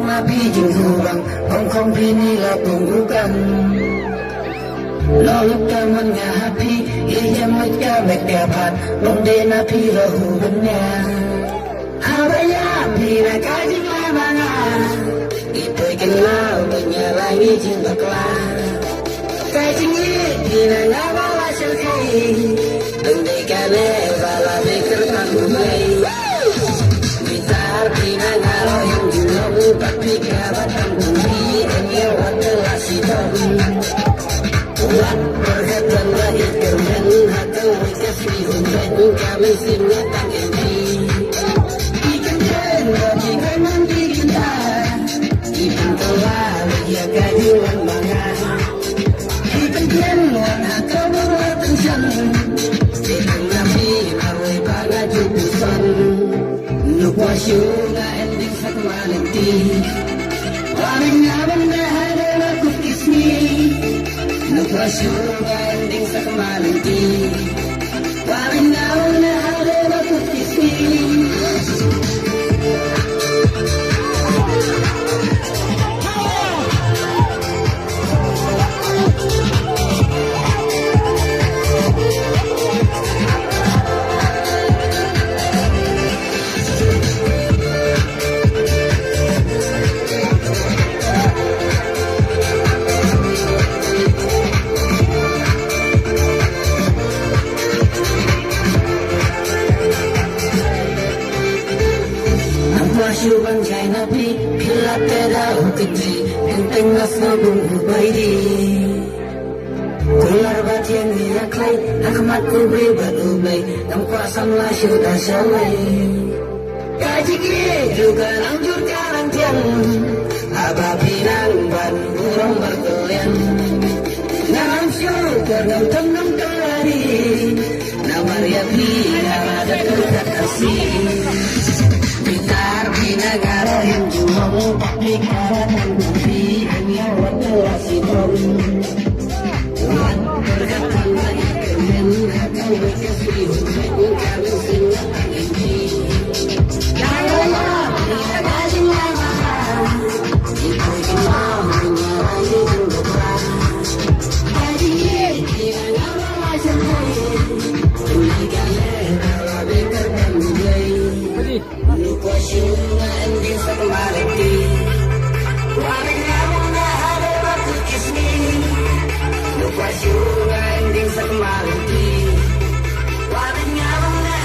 Nabi jeung hurang Hongkong bini la tunggukan Lo lúc ta mình ngả happy Ý dâm mất ca mệt kẻ phạt Long đê Nabi la hù bên nhà Abaya Pi na ka jing la mga Ito'y kanlaw Kanya lagi jing bakla Kay jing Pi na nga wala siya kay Đừng đi ca lê Và là đi cơ tăng bumay Gitar Pi na nga lo yung julong Tapi ka batang bumi Em yêu wat la si tong Wat berhatan lahir kermen Hakau wika fi humben Kami sim ngatang empi Ikan jen Bagi kanan di kita Ikan tola Bagia kajuan mangan Ikan jen Wan hakau berwatan siang Ikan nabi Mawai baga jubusan Nukwa syunga Ending sakmalenti Waring naman na hadala kukisni Nukwa syunga Ending sakmalenti Waring naman na hadala kukisni Syuban jai nabi Pilat tedau kenti Enteng asna bumbu baidi Kular batian niaklai Akmat kubri berubay Nam kuasam la syuta syawai Kaji kiri juga lanjur karang tiang Abah pinang ban burung berkelian Nganam syukur ngam tenang kelari Namar ya pihara dekat kasih Gitar pinagara yang jumong Tapi karatan bumi Hanya waktu lasidong Wan berkatan lagi kemen Hakau berkasih Hukum kami singatan ini Kaya pinagajin lama Itu kenal Menyalai jumlah Kaji pinagara macam lain Pinagara Kalau bekerja mulai Nukwa syunga Ending sakmalenti Waring naman na hada batu kisni Nukwa syunga Ending sakmalenti Waring naman na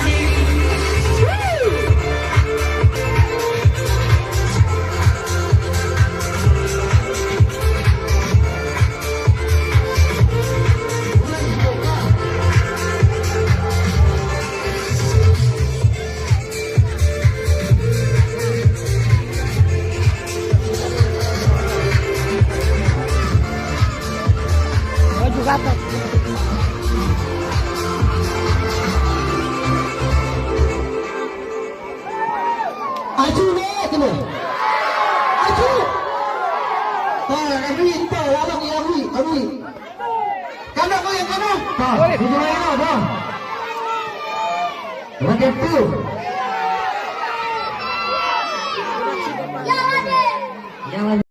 Gatot. Aju ni kena Aju Abri kita Abang ni Abri Kanak kau yang kanan Itu yang apa Lagi tu Yang lagi